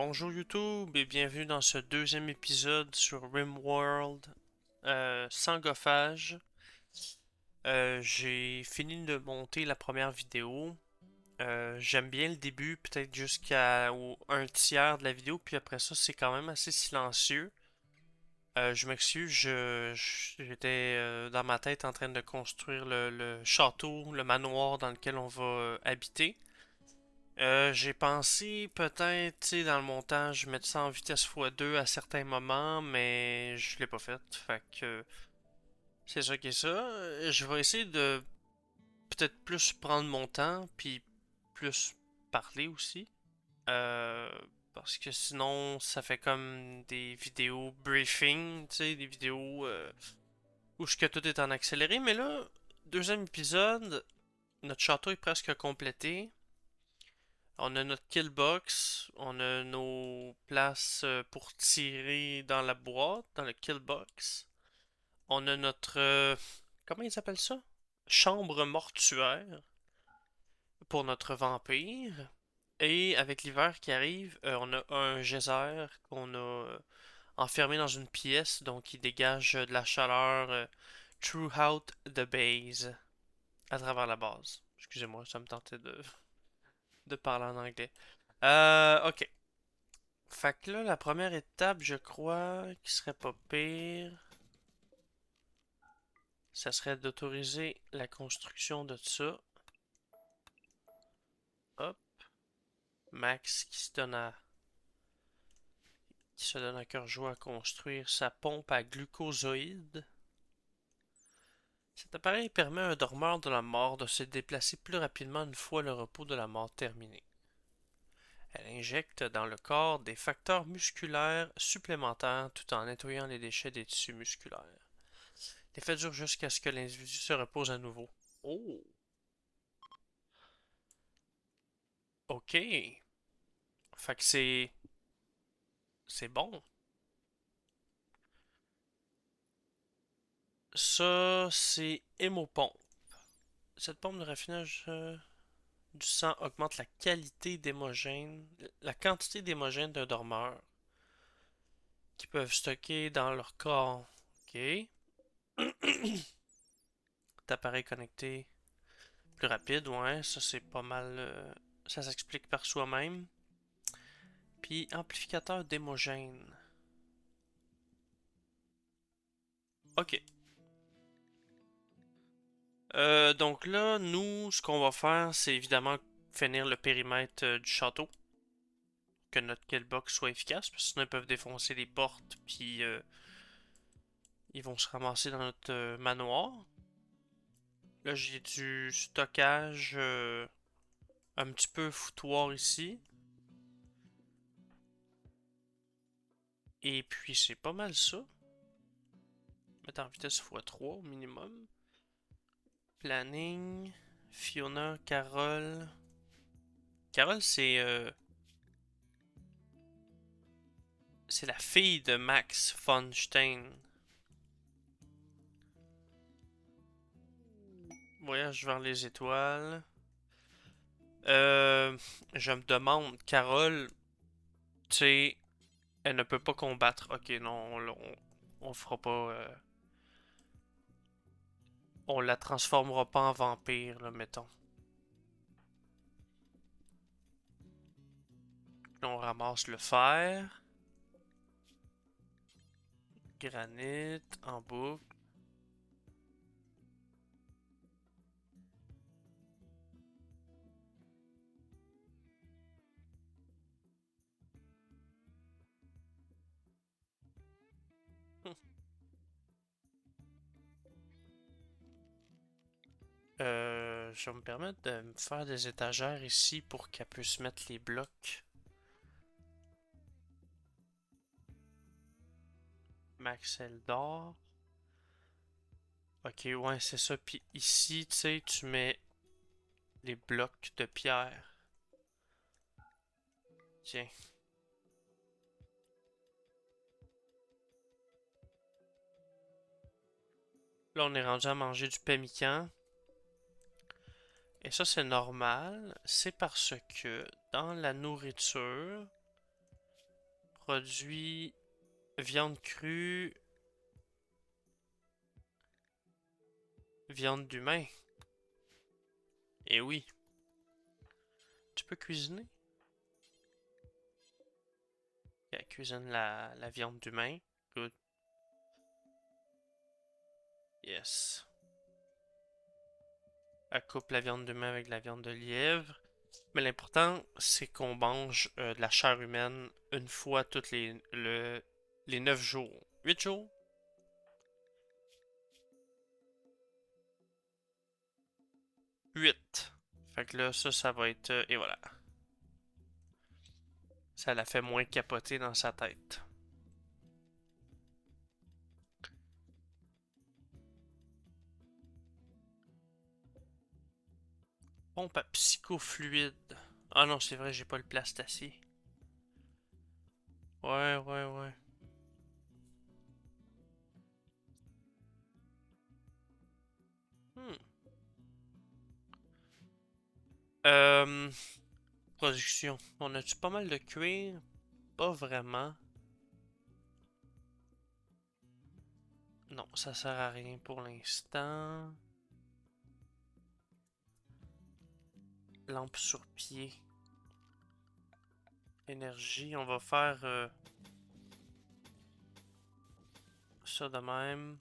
Bonjour YouTube et bienvenue dans ce deuxième épisode sur RimWorld sans goffage. J'ai fini de monter la première vidéo. J'aime bien le début, peut-être jusqu'à un tiers de la vidéo, puis après ça c'est quand même assez silencieux. Je m'excuse, j'étais dans ma tête en train de construire le château, le manoir dans lequel on va habiter. J'ai pensé peut-être, tu sais, dans le montage, mettre ça en vitesse x2 à certains moments, mais je l'ai pas fait. Fait que c'est ça qui est ça. Je vais essayer de peut-être plus prendre mon temps, puis plus parler aussi. Euh, Parce que sinon, ça fait comme des vidéos briefing, tu sais, des vidéos où que tout est en accéléré. Mais là, deuxième épisode, notre château est presque complété. On a notre kill box, on a nos places pour tirer dans la boîte, dans le kill box. On a notre comment ils appellent ça? Chambre mortuaire pour notre vampire. Et avec l'hiver qui arrive, on a un geyser qu'on a enfermé dans une pièce, donc il dégage de la chaleur throughout the base, à travers la base. Excusez-moi, ça me tentait de parler en anglais. Ok. Fait que là, la première étape, je crois, qui serait pas pire, ça serait d'autoriser la construction de ça. Hop. Max qui se donne à cœur joie à construire sa pompe à glucosoïdes. Cet appareil permet à un dormeur de la mort de se déplacer plus rapidement une fois le repos de la mort terminé. Elle injecte dans le corps des facteurs musculaires supplémentaires tout en nettoyant les déchets des tissus musculaires. L'effet dure jusqu'à ce que l'individu se repose à nouveau. Oh! Ok. Fait que c'est bon. Ça, c'est Hémopompe. Cette pompe de raffinage du sang augmente la qualité d'hémogène, la quantité d'hémogène d'un dormeur qui peuvent stocker dans leur corps. Ok. D'appareil connecté plus rapide, ouais, ça c'est pas mal. Ça s'explique par soi-même. Puis amplificateur d'hémogène. Ok. Donc là, nous, ce qu'on va faire, c'est évidemment finir le périmètre du château. Que notre killbox soit efficace, parce que sinon ils peuvent défoncer les portes, puis ils vont se ramasser dans notre manoir. Là, j'ai du stockage un petit peu foutoir ici. Et puis, c'est pas mal ça. Mettre en vitesse x3 au minimum. Planning. Fiona, Carole. Carole, c'est la fille de Max von Stein. Voyage vers les étoiles. Euh, je me demande, Carole, tu sais, elle ne peut pas combattre. Ok, non, on fera pas. On la transformera pas en vampire, là, mettons. Là, on ramasse le fer. Granit en boucle. Je vais me permettre de me faire des étagères ici pour qu'elle puisse mettre les blocs. Max Eldor. Ok, ouais, c'est ça. Puis ici, tu sais, tu mets les blocs de pierre. Tiens. Là, on est rendu à manger du pemmican. Et ça, c'est normal. C'est parce que dans la nourriture, Produit viande crue, viande d'humain. Eh oui. Tu peux cuisiner? Elle cuisine la viande d'humain. Good. Yes. Elle coupe la viande d'humain avec la viande de lièvre. Mais l'important, c'est qu'on mange de la chair humaine une fois toutes les 9 jours. 8 jours? 8. Fait que là, ça va être... et voilà. Ça la fait moins capoter dans sa tête. Pompe à psychofluide. Ah non, c'est vrai, j'ai pas le plastacier. Ouais, ouais, ouais. Hmm. Euh, Production. On a-tu pas mal de cuir? Pas vraiment. Non, ça sert à rien pour l'instant. Lampe sur pied. Énergie, on va faire ça de même.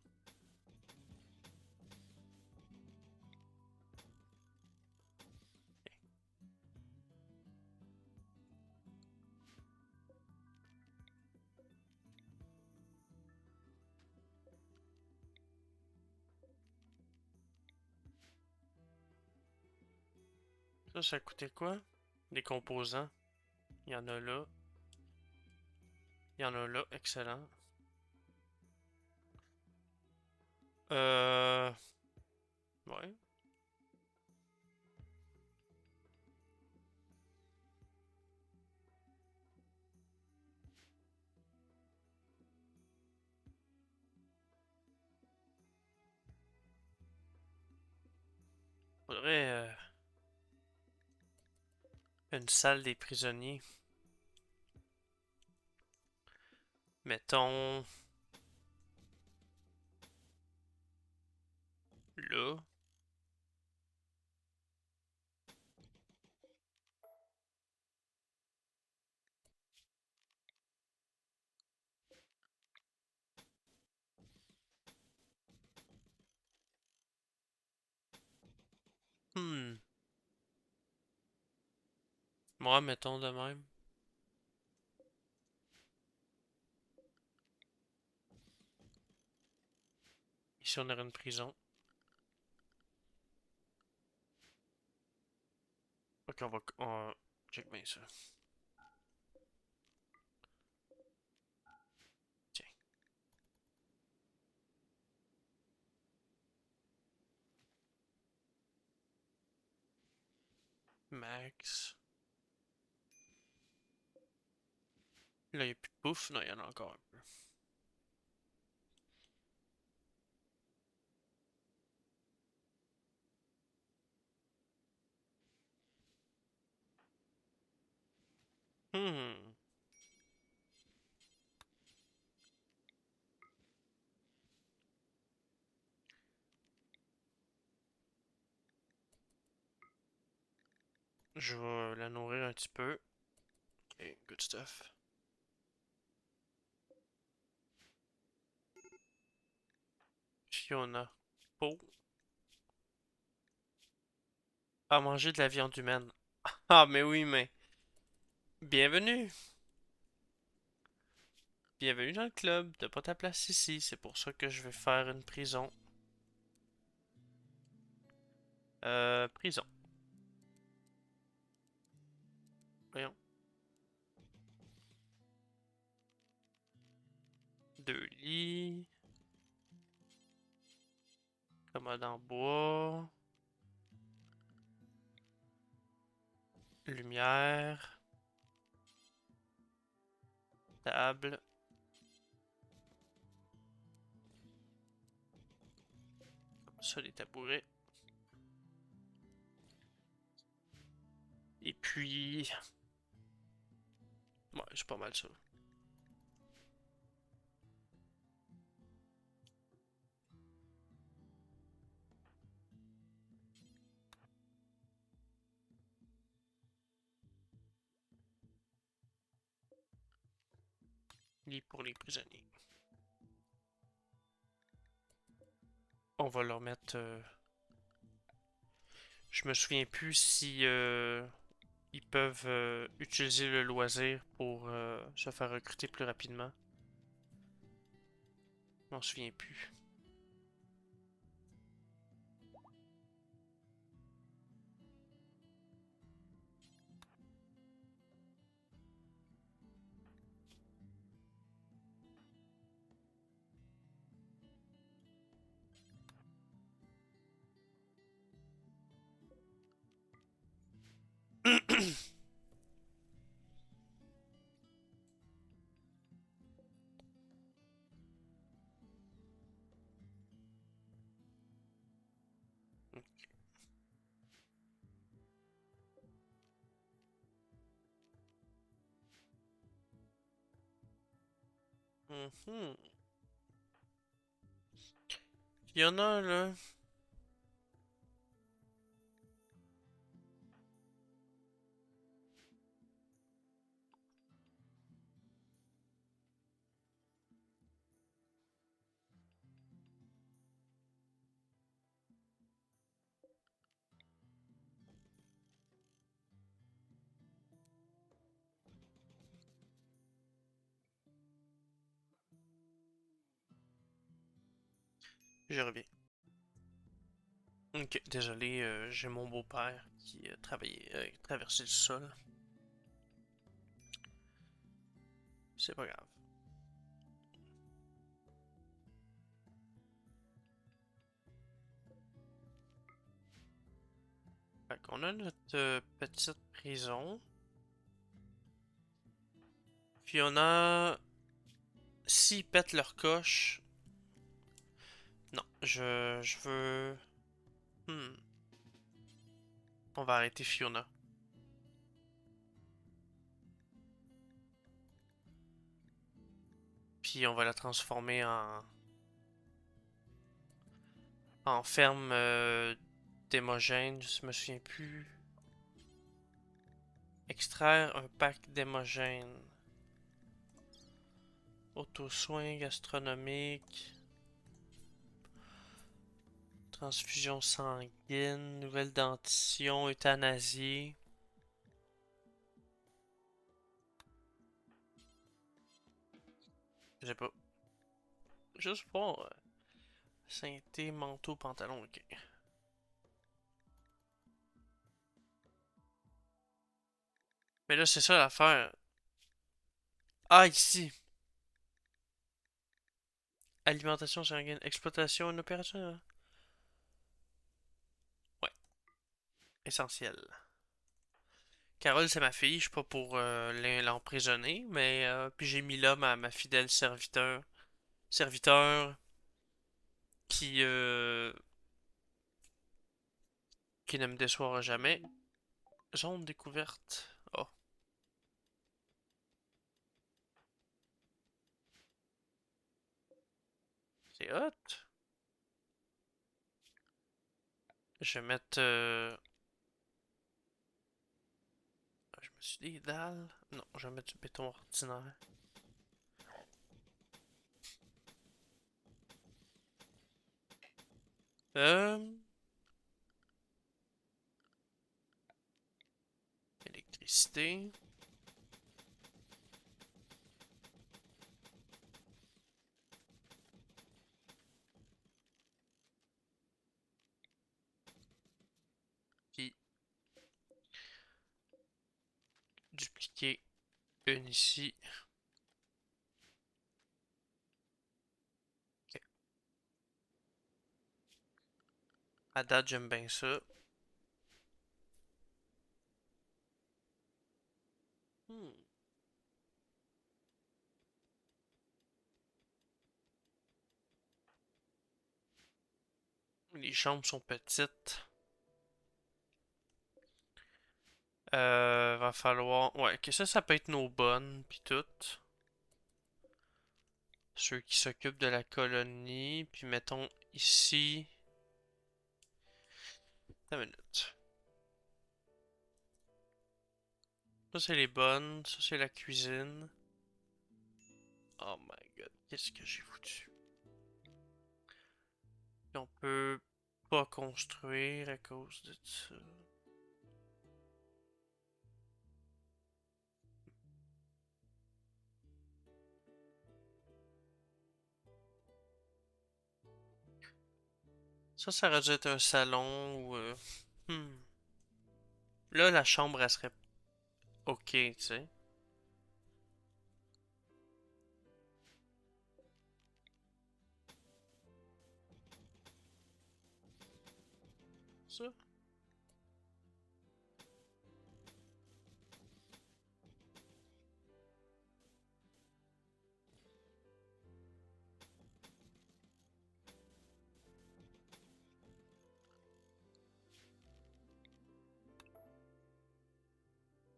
Ça coûtait quoi? Des composants. Il y en a là. Il y en a là, excellent. Euh... Ouais. Faudrait une salle des prisonniers. Mettons là. Hmm. Moi, mettons de même. Ici, on aurait une prison. Ok, check bien ça. Tiens. Max. Là, il n'y a plus de bouffe. Non, il y en a encore un peu. Hmm. Je vais la nourrir un petit peu. Ok, good stuff. Fiona. Peau. À manger de la viande humaine. Ah, mais oui, mais. Bienvenue! Bienvenue dans le club. T'as pas ta place ici. C'est pour ça que je vais faire une prison. Prison. Voyons. 2 lits. Commode en bois. Lumière. Table. Ça, les tabourets. Et puis. Ouais, c'est pas mal ça. Lit pour les prisonniers. On va leur mettre... Je me souviens plus si ils peuvent utiliser le loisir pour se faire recruter plus rapidement. Je m'en souviens plus. Mhm. Il y en a là. Je reviens. Ok, désolé, j'ai mon beau-père qui a travaillé, traversé le sol. C'est pas grave. Fait qu'on a notre petite prison. Puis on a... S'ils pètent leur coche... Non, je veux... Hmm. On va arrêter Fiona. Puis on va la transformer en ferme d'émogène. Je me souviens plus. Extraire un pack d'émogène. Auto-soin gastronomique. Transfusion sanguine. Nouvelle dentition. Euthanasie. Je sais pas. Juste pour synthé, manteau, pantalon, ok. Mais là, c'est ça l'affaire. Ah, ici. Alimentation sanguine. Exploitation, une opération. Ouais, essentiel. Carole, c'est ma fille. Je suis pas pour l'emprisonner, mais puis j'ai mis là ma fidèle serviteur qui qui ne me déçoira jamais. Zone découverte. Oh, c'est hot. Je vais mettre. Je me suis dit des dalles. Non, je vais mettre du béton ordinaire. Euh, électricité. Puis dupliquer une ici. Ok. À date, j'aime bien ça. Hmm. Les chambres sont petites. Va falloir. Ouais, que ça peut être nos bonnes, puis tout. Ceux qui s'occupent de la colonie. Puis mettons ici. Une minute. Ça, c'est les bonnes. Ça, c'est la cuisine. Oh my god, qu'est-ce que j'ai foutu? Puis on peut pas construire à cause de ça. Ça aurait dû être un salon ou... hmm. Là, la chambre, elle serait ok, tu sais. Ça.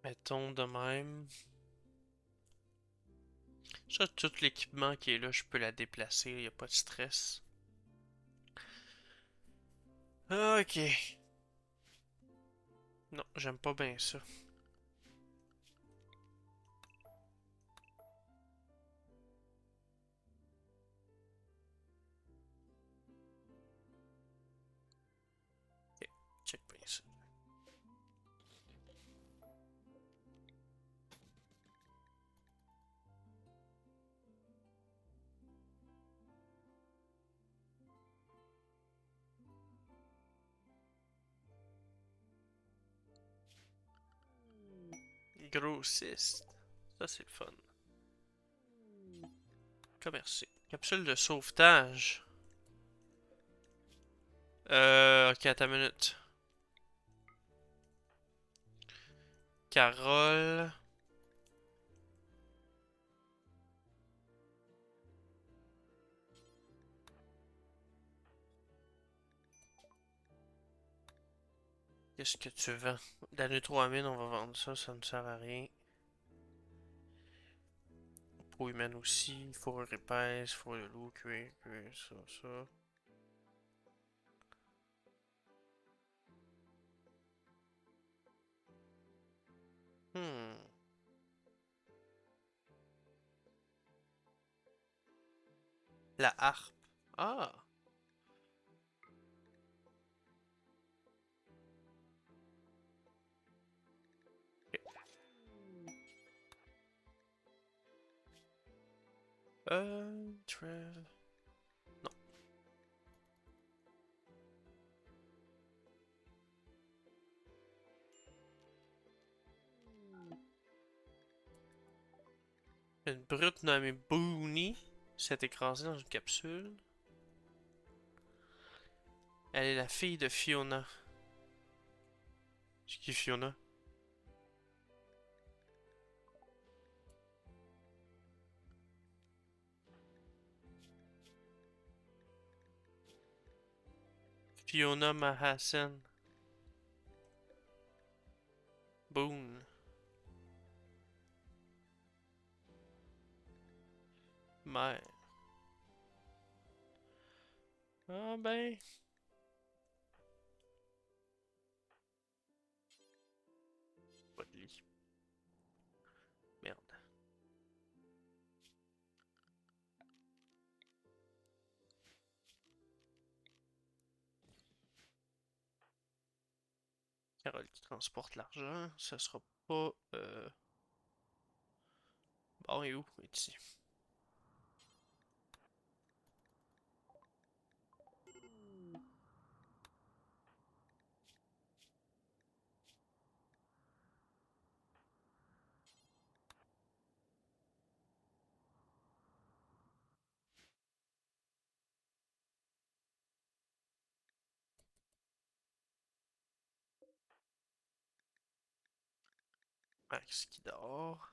Mettons de même. Ça, tout l'équipement qui est là, je peux la déplacer, y a pas de stress. Ok. Non, j'aime pas bien ça. Ok, check bien ça. Grossiste. Ça, c'est le fun. Commercer. Capsule de sauvetage. Ok, attends une minute. Carole. Qu'est-ce que tu vends? La nutro-amine, on va vendre ça, ça ne sert à rien. Peau humaine aussi, fourrure épaisse, fourrure de loup, cuir, cuir, ça. Hmm. La harpe. Ah! Trail. Non. Une brute nommée Booney s'est écrasée dans une capsule. Elle est la fille de Fiona. C'est qui Fiona? Fiona Mahasen. Boone. Mère. Ah ben. Pas de lit. Merde. Carole qui transporte l'argent. Ça sera pas. Bon, et où? Il est ici. Max qui dort.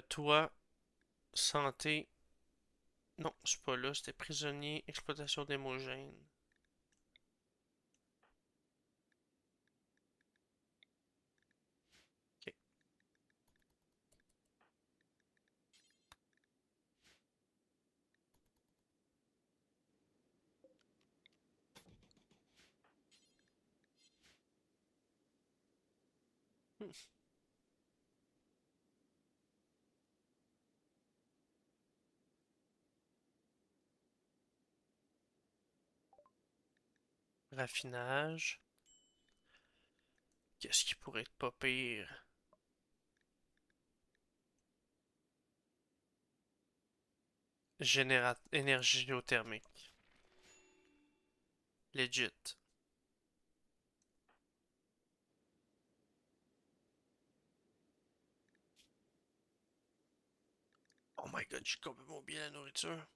Toi, santé. Non, je suis pas là. C'était prisonnier, exploitation d'hémogène. Ok. Hmm. Raffinage. Qu'est-ce qui pourrait être pas pire? Énergie géothermique. Legit. Oh my god, j'ai complètement oublié la nourriture.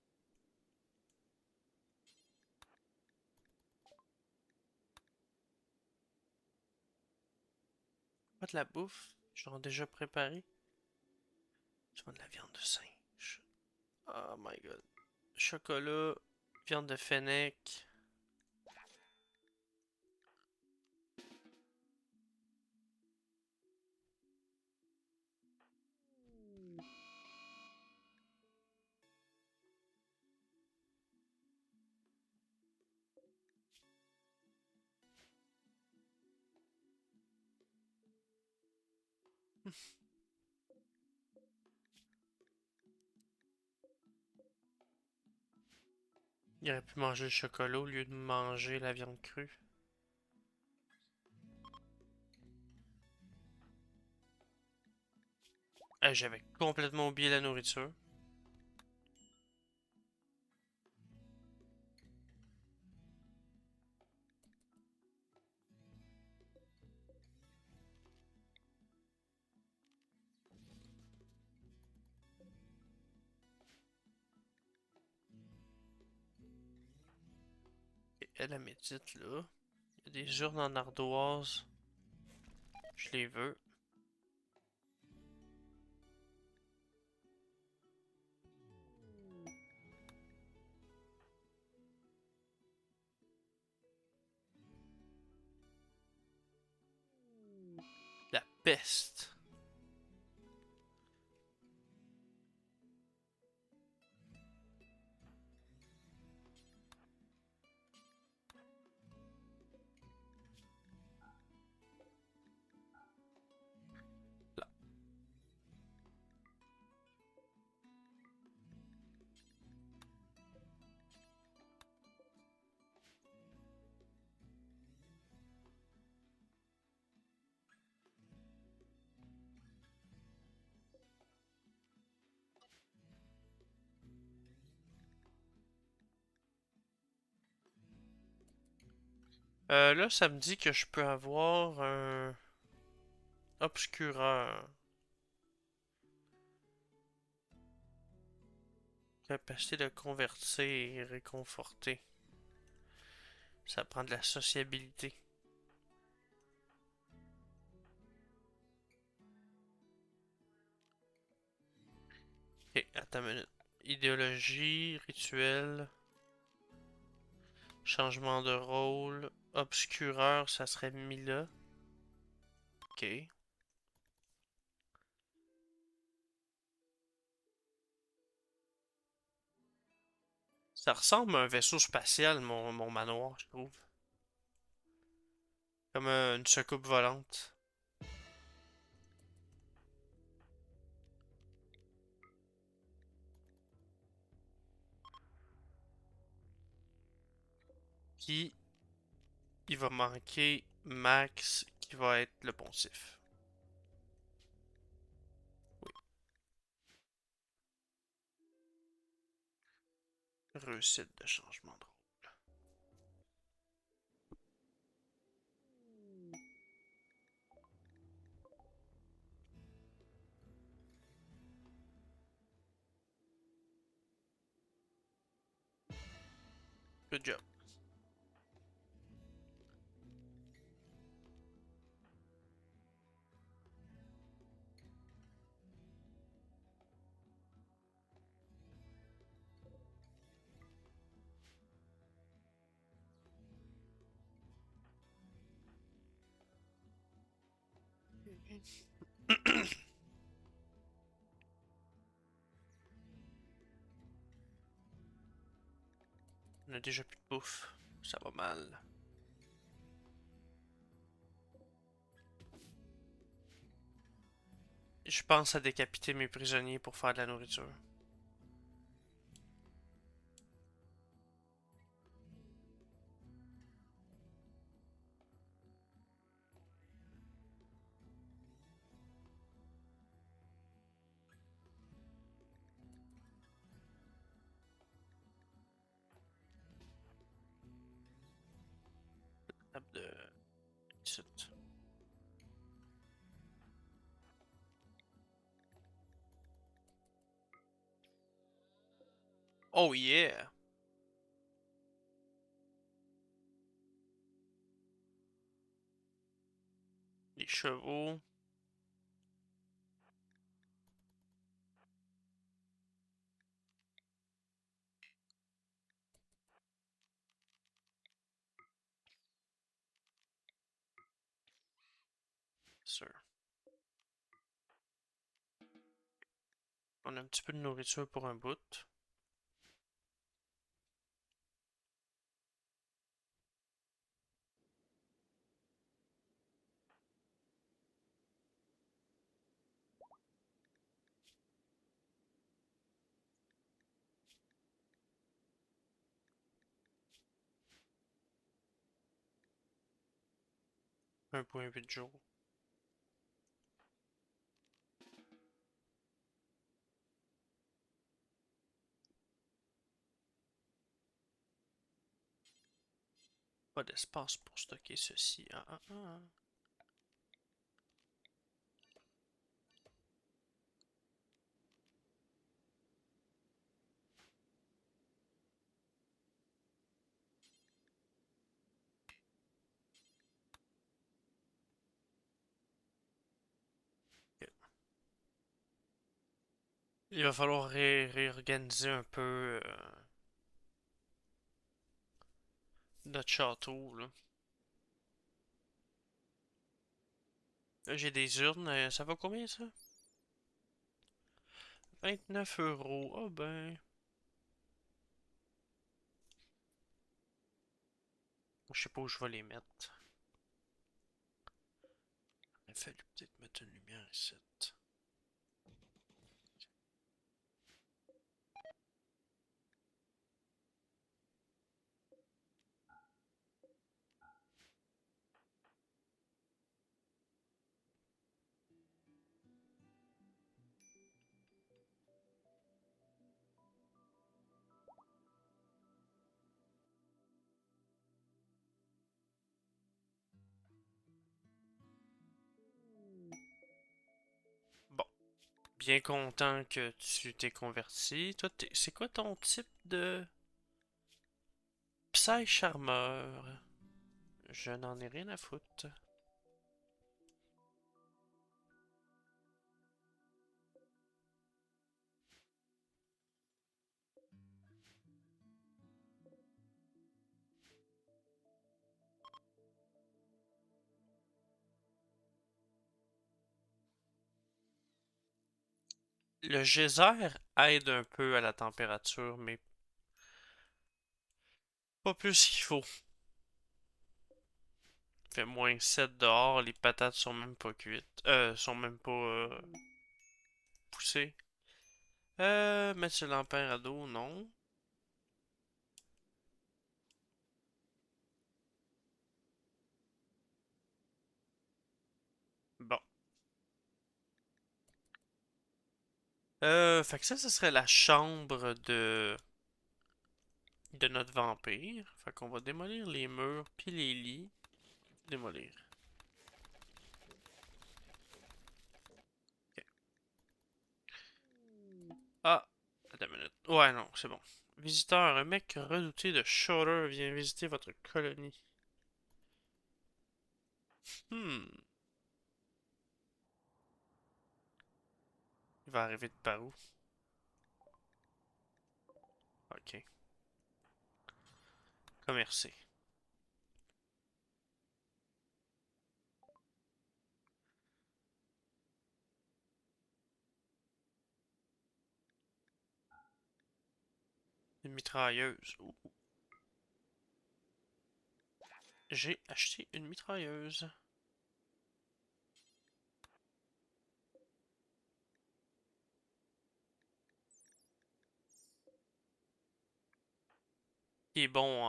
Pas de la bouffe? Genre déjà préparé? Tu veux de la viande de singe. Oh my god. Chocolat, viande de fennec. Il aurait pu manger le chocolat au lieu de manger la viande crue. J'avais complètement oublié la nourriture. Et elle, elle médite là. Il y a des urnes en ardoise. Je les veux. La peste. Là. Là, ça me dit que je peux avoir un obscureur. Capacité de convertir et réconforter. Ça prend de la sociabilité. Ok, attends une minute. Idéologie, rituel, changement de rôle, obscureur, ça serait Mila. Ok. Ça ressemble à un vaisseau spatial, mon manoir, je trouve. Comme une soucoupe volante. Puis, il va manquer Max, qui va être le poncif. Oui, réussite de changement de rôle. Good job. On a déjà plus de bouffe. Ça va mal. Je pense à décapiter mes prisonniers pour faire de la nourriture. Table de... ici. Oh yeah! Les chevaux. Sûr. On a un petit peu de nourriture pour un bout. Un point 8 jours. Pas d'espace pour stocker ceci. Ah, ah, ah. Ok. Il va falloir réorganiser un peu notre château, là. Là, j'ai des urnes. Ça va combien, ça? 29 €. Ah ben... Je sais pas où je vais les mettre. Il a fallu peut-être mettre une lumière ici. Bon. Bien content que tu t'es converti. Toi, c'est quoi ton type de... Psy charmeur? Je n'en ai rien à foutre. Le geyser aide un peu à la température, mais pas plus qu'il faut. Il fait -7 dehors, les patates sont même pas cuites. Sont même pas poussées. Mettre sur l'ampère à dos, non. Bon. Fait que ça serait la chambre de notre vampire. Fait qu'on va démolir les murs puis les lits. Démolir. Ok. Ah, attends une minute. Ouais, non, c'est bon. Visiteur, un mec redouté de Shorter vient visiter votre colonie. Hmm. Il va arriver de par où? Ok. Commercer. Une mitrailleuse. Ouh. J'ai acheté une mitrailleuse. Qui est bon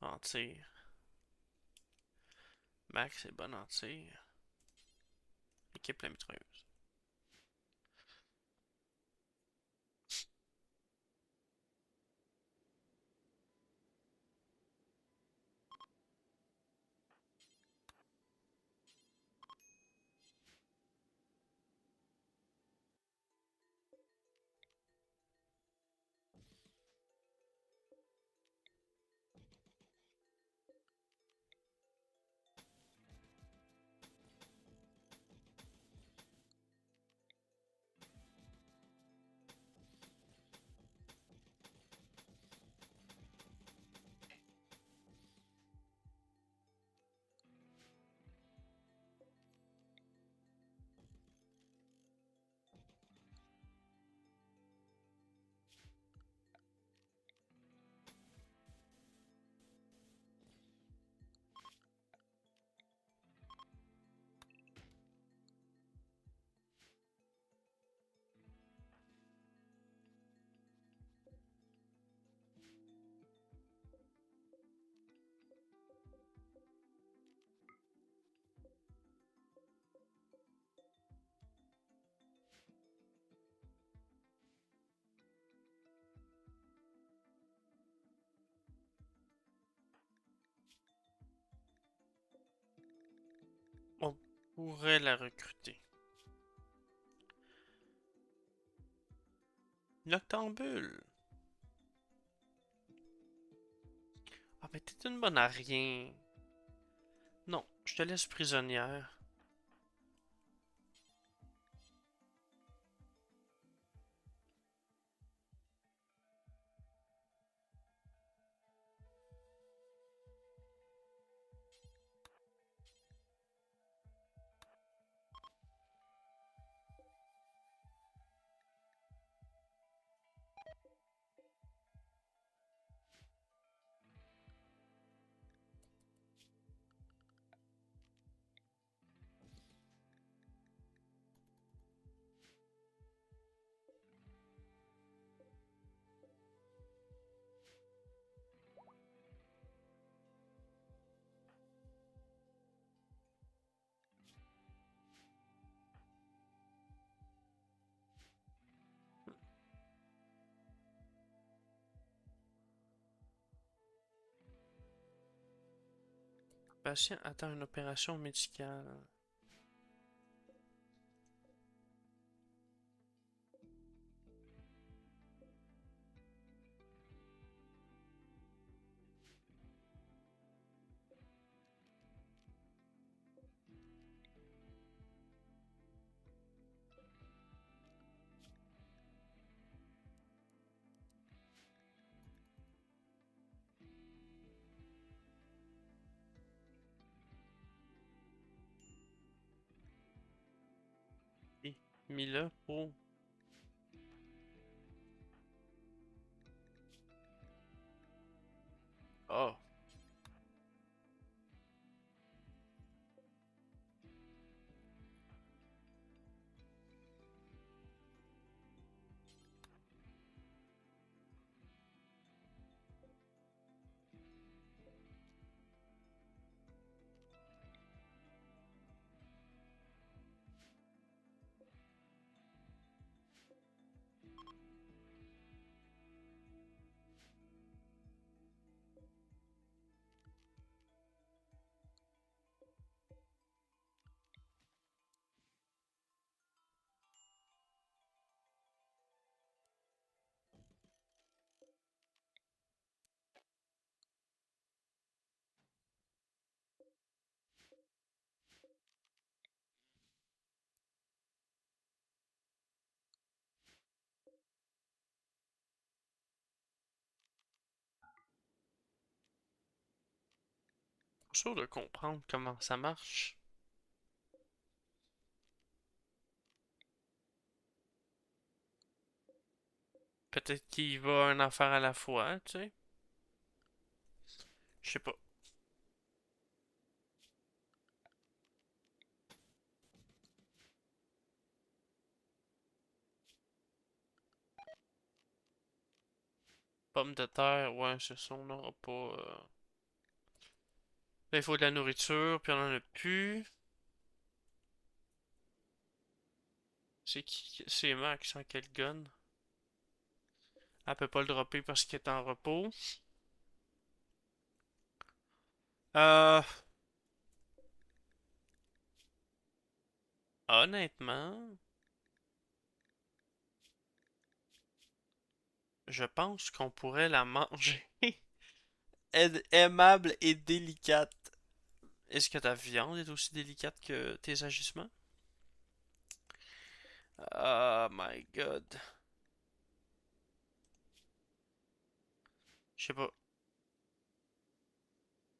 en tir. Max est bon en tir. Équipe la mitrailleuse. On pourrait la recruter. Noctambule. Ah, mais t'es une bonne à rien. Non, je te laisse prisonnière. Patient attend une opération médicale. Et mis là pour. Oh. Sûr de comprendre comment ça marche. Peut-être qu'il va un affaire à la fois, tu sais. Je sais pas. Pommes de terre, ouais, c'est ça, on n'aura pas. Là, il faut de la nourriture, puis on en a plus. C'est qui? C'est Max en quel gun? Elle peut pas le dropper parce qu'il est en repos. Euh, honnêtement, je pense qu'on pourrait la manger. Aimable et délicate. Est-ce que ta viande est aussi délicate que tes agissements? Oh my god. Je sais pas.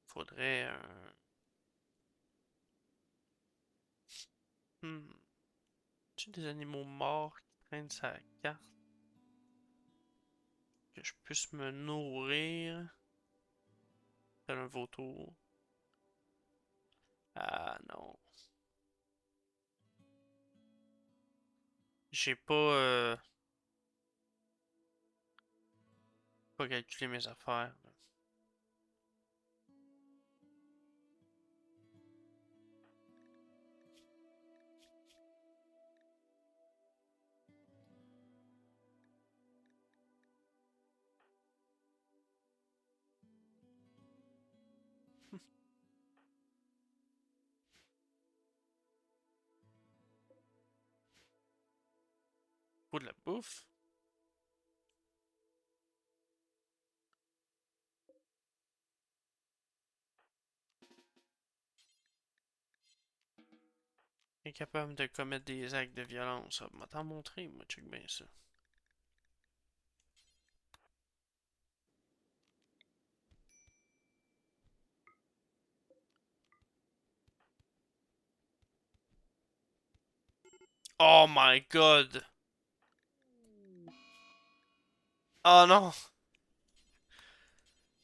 Faudrait un. Hmm. Tu des animaux morts qui traînent sa carte? Que je puisse me nourrir? Tel un vautour. Ah non. J'ai pas calculé mes affaires. Faut de la bouffe? Incapable de commettre des actes de violence. Ça m'a t'en montré, moi, check bien ça. Oh my god! Oh non!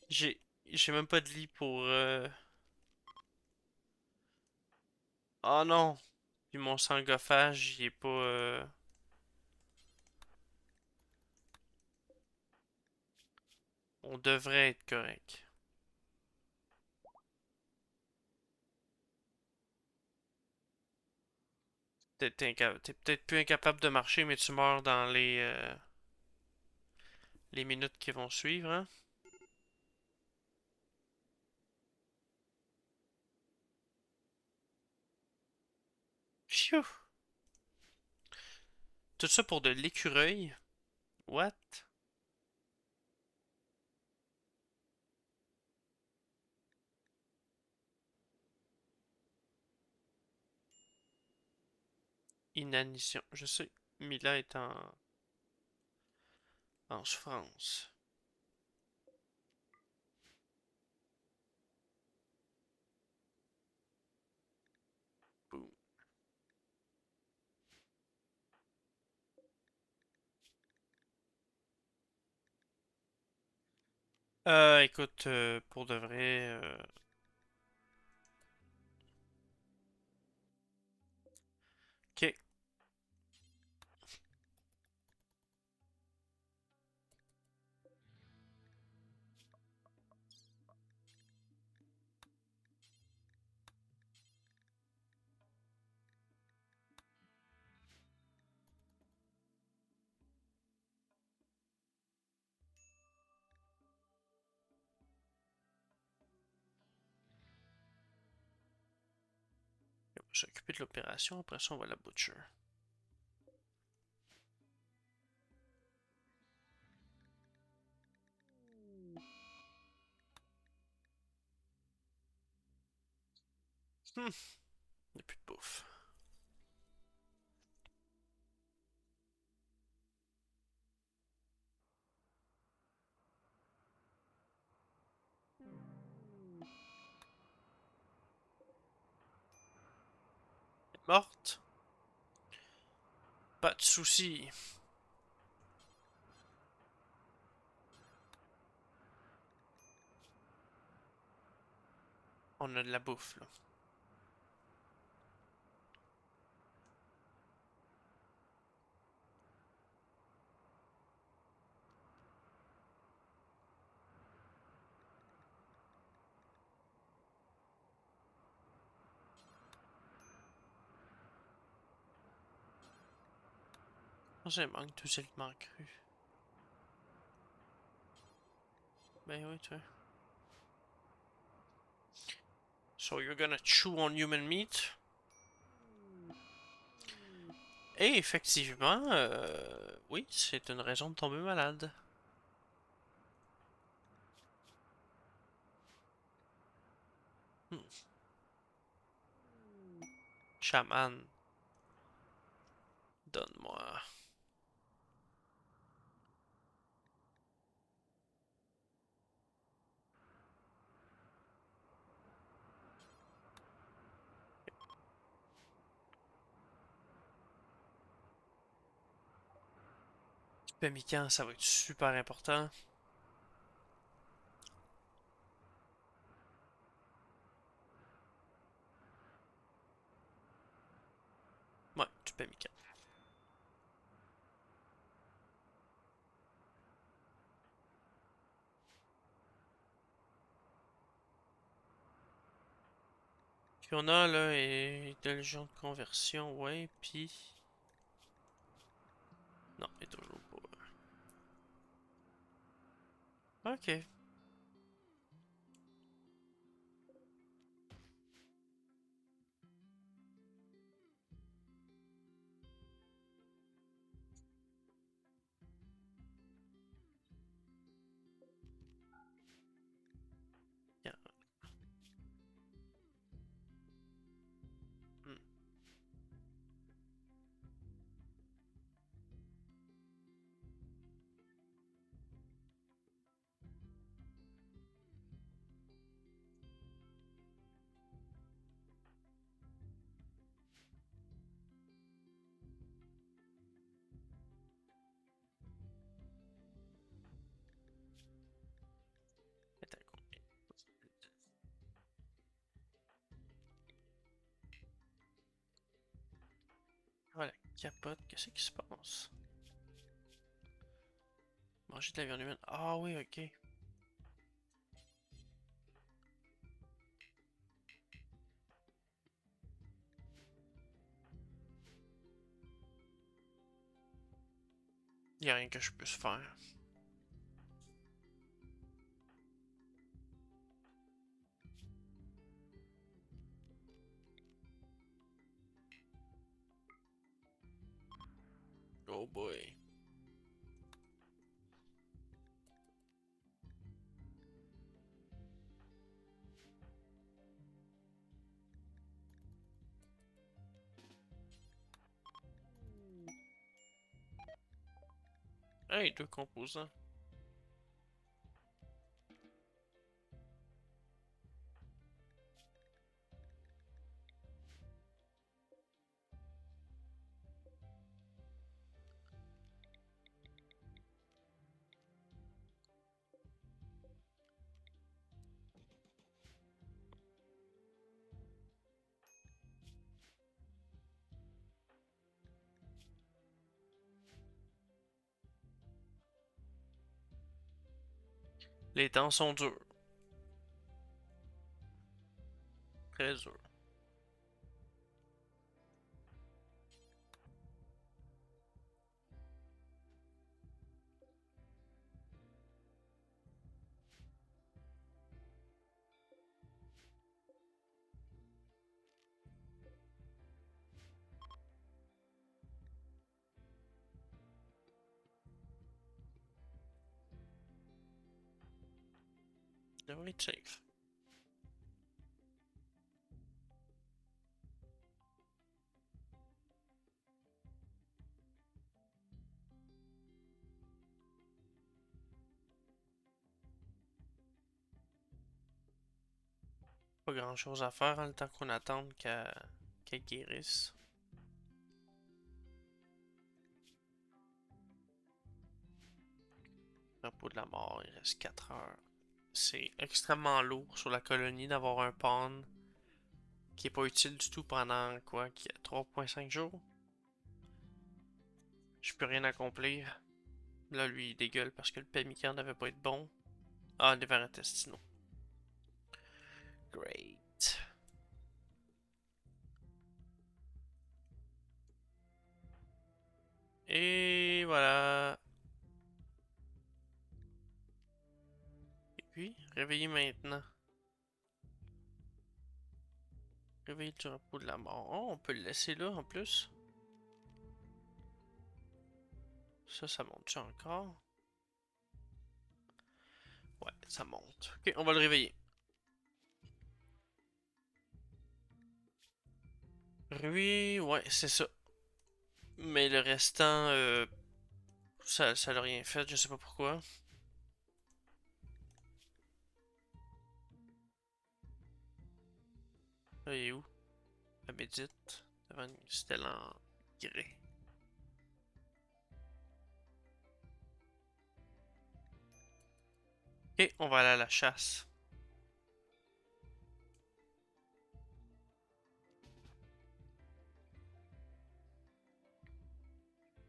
J'ai j'ai même pas de lit pour Oh non! Puis mon sangophage, il est pas on devrait être correct. T'es peut-être plus incapable de marcher, mais tu meurs dans les minutes qui vont suivre, hein? Phew! Tout ça pour de l'écureuil? What? Inanition. Je sais. Mila est en souffrance. Boum. Écoute, pour de vrai, ok. On va s'occuper de l'opération, après ça on va la butcher. Hmm, il n'y a plus de bouffe. Elle est morte? Pas de soucis. On a de la bouffe, là. C'est manque tout simplement cru. Ben oui, toi. So you're gonna chew on human meat? Et effectivement, oui, c'est une raison de tomber malade. Hmm. Chaman, donne-moi. Pemmican, ça va être super important. Ouais, du pemmican. Puis on a là, intelligent de conversion, ouais, puis... Non, il est toujours pas. Ok. Yeah. Hmm. Attends, combien? Voilà, capote, qu'est-ce qui se passe? Manger de la viande humaine. Ah oui, ok. Y a rien que je puisse faire. Oh boy. Hey, deux composants. Les temps sont durs. Très durs. Devrait être safe. Pas grand chose à faire en le temps qu'on attende qu'elle guérisse. Repos de la mort, il reste 4 heures. C'est extrêmement lourd sur la colonie d'avoir un pawn qui est pas utile du tout pendant quoi, 3,5 jours. Je peux rien accomplir. Là, lui, il dégueule parce que le pemmican n'avait pas été bon. Ah, les vers intestinaux. Great. Et voilà. Et puis, réveillez maintenant. Réveillez du repos de la mort. Oh, on peut le laisser là en plus. Ça monte-tu encore? Ouais, ça monte. Ok, on va le réveiller. Oui, ouais, c'est ça. Mais le restant, ça l'a rien fait, je sais pas pourquoi. Là, il est où? La médite. Devant une stèle en grès. Ok, on va aller à la chasse.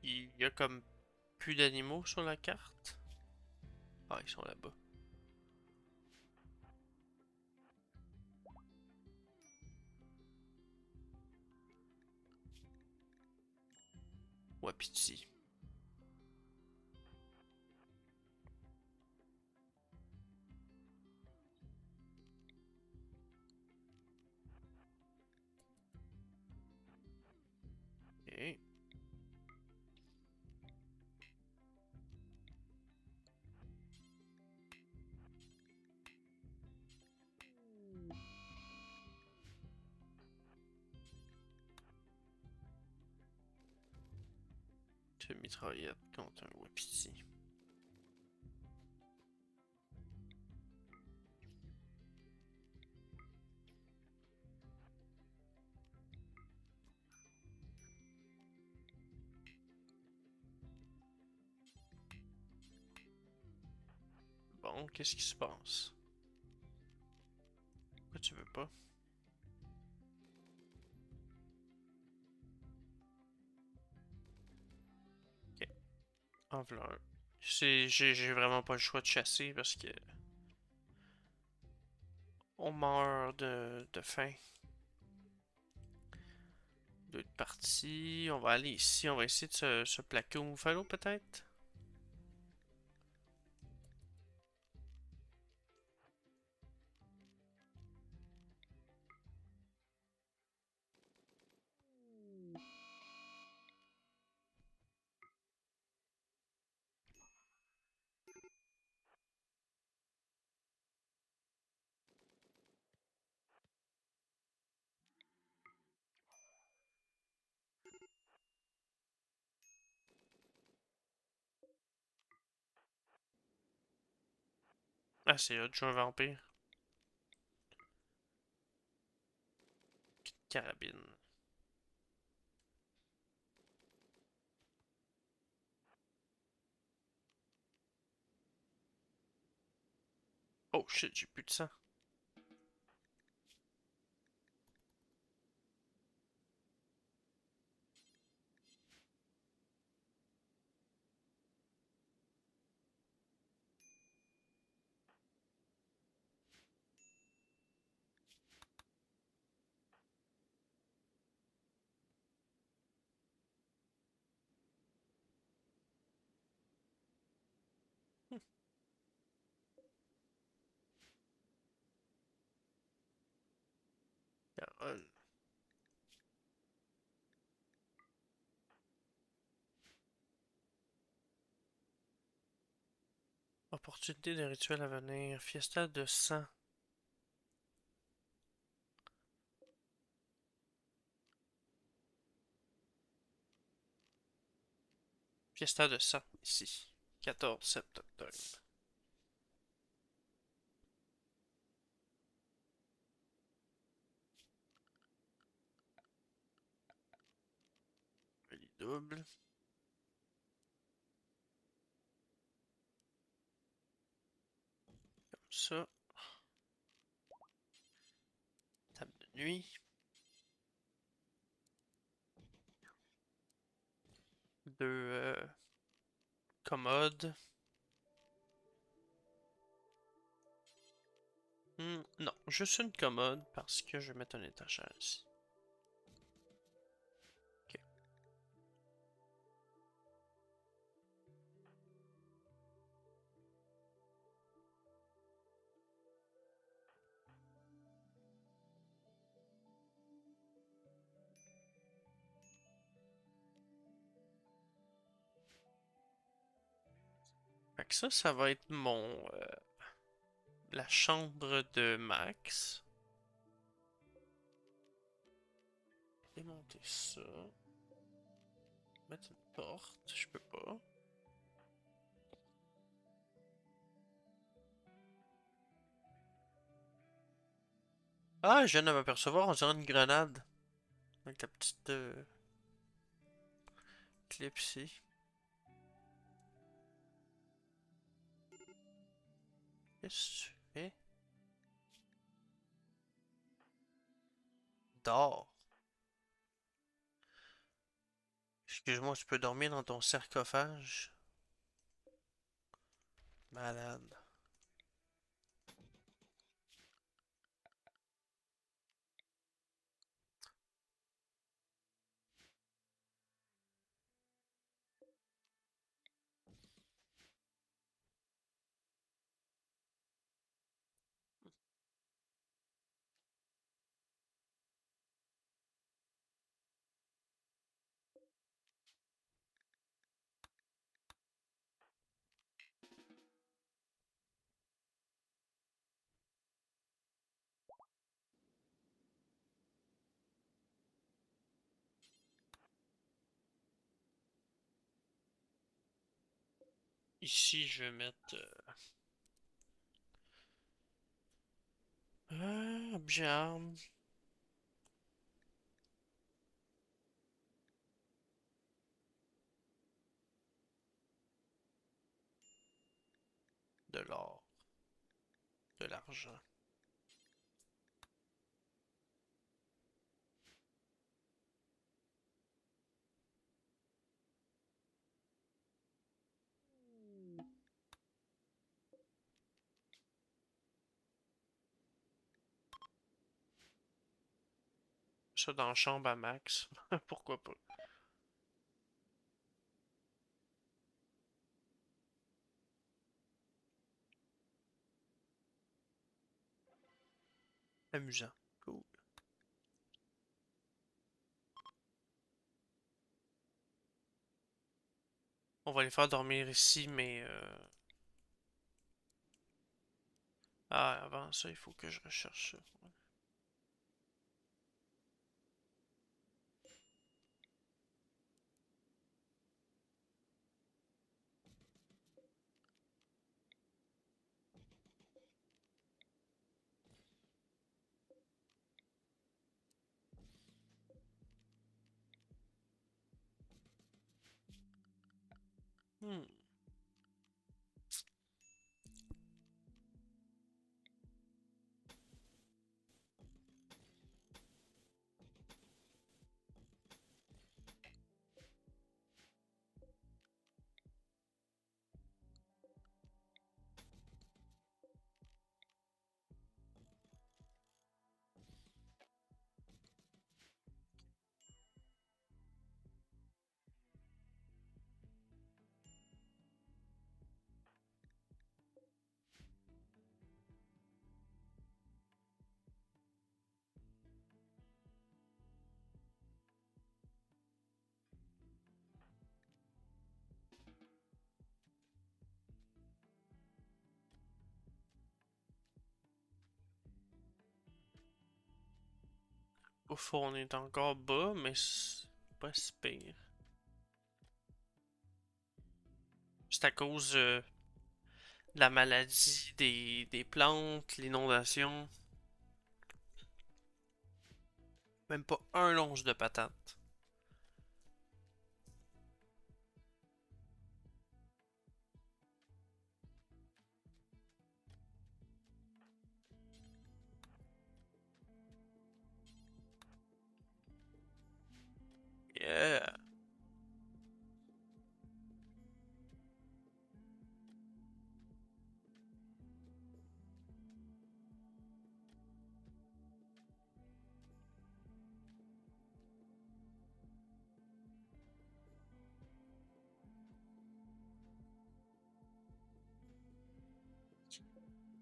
Il y a comme plus d'animaux sur la carte. Ah, ils sont là-bas. Wapiti. Ok. Une mitraillette contre un Wapiti. Bon, qu'est-ce qui se passe? Pourquoi tu veux pas? Ok, en voilà un. J'ai vraiment pas le choix de chasser parce que on meurt de faim. D'autres parties. On va aller ici. On va essayer de se plaquer au Buffalo peut-être. Ah, c'est hot, je un vampire. Carabine. Oh shit, j'ai plus de sang. Caronne. Opportunité de rituel à venir. Fiesta de sang. Fiesta de sang, ici. 14 septembre. Lit double. Comme ça. Table de nuit. Deux commodes. Non, juste une commode parce que je vais mettre un étagère ici. Ok. Fait que ça va être la chambre de Max. Démonter ça. Mettre une porte, je peux pas. Ah, je viens de m'apercevoir, on dirait une grenade. Avec la petite clip ici. Qu'est-ce que tu fais? Dors. Excuse-moi, tu peux dormir dans ton sarcophage? Malade. Ici, je vais mettre... objet arme. De l'or. De l'argent. Ça dans la chambre à Max. Pourquoi pas? Amusant. Cool. On va les faire dormir ici, mais... Ah, avant ça, il faut que je recherche ça. Hmm. Ouf, on est encore bas, mais c'est pas si pire. C'est à cause de la maladie, des plantes, l'inondation. Même pas un longe de patate. Yeah.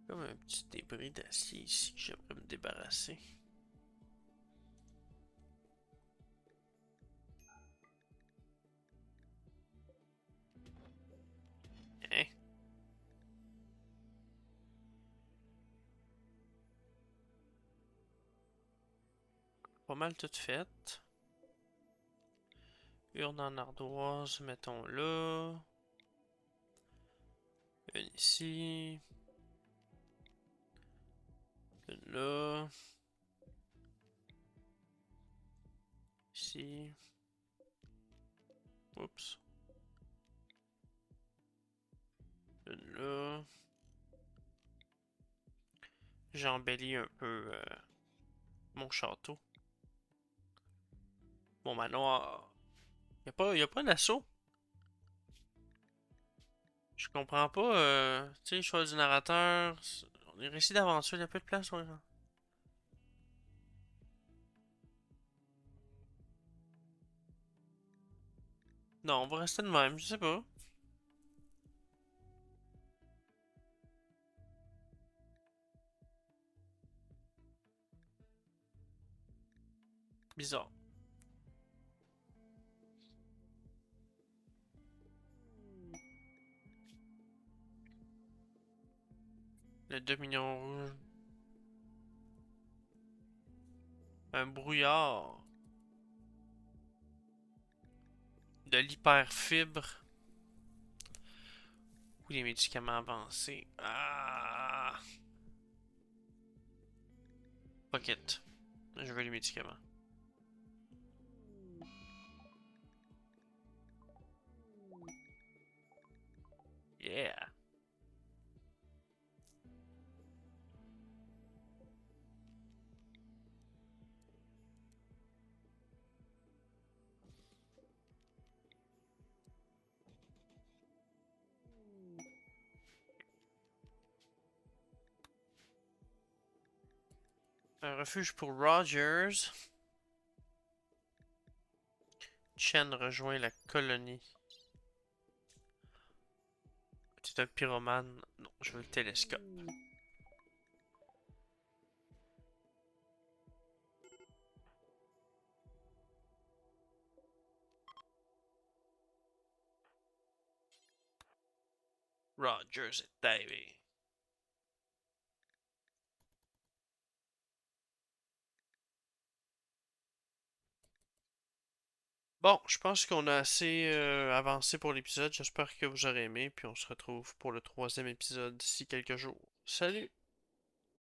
Comme un petit débris d'acier ici que j'aimerais me débarrasser. Hein? pas mal tout fait. Urne en ardoise, mettons là. Une ici. Une là. Ici. Oups. Une là. J'embellis un peu mon château. Mon manoir. Y a pas d'assaut. Je comprends pas, tu sais, choix du narrateur. On est récit d'aventure, y a peu de place. Ouais. Non, on va rester de même, je sais pas. Bizarre. Le Dominion rouge. Un brouillard. De l'hyperfibre. Ou les médicaments avancés. Ah. Pocket. Je veux les médicaments. Yeah. Un refuge pour Rogers. Chen rejoint la colonie. C'est un pyromane. Non, je veux le télescope. Rogers est arrivé. Bon, je pense qu'on a assez avancé pour l'épisode. J'espère que vous aurez aimé. Puis on se retrouve pour le troisième épisode d'ici quelques jours. Salut!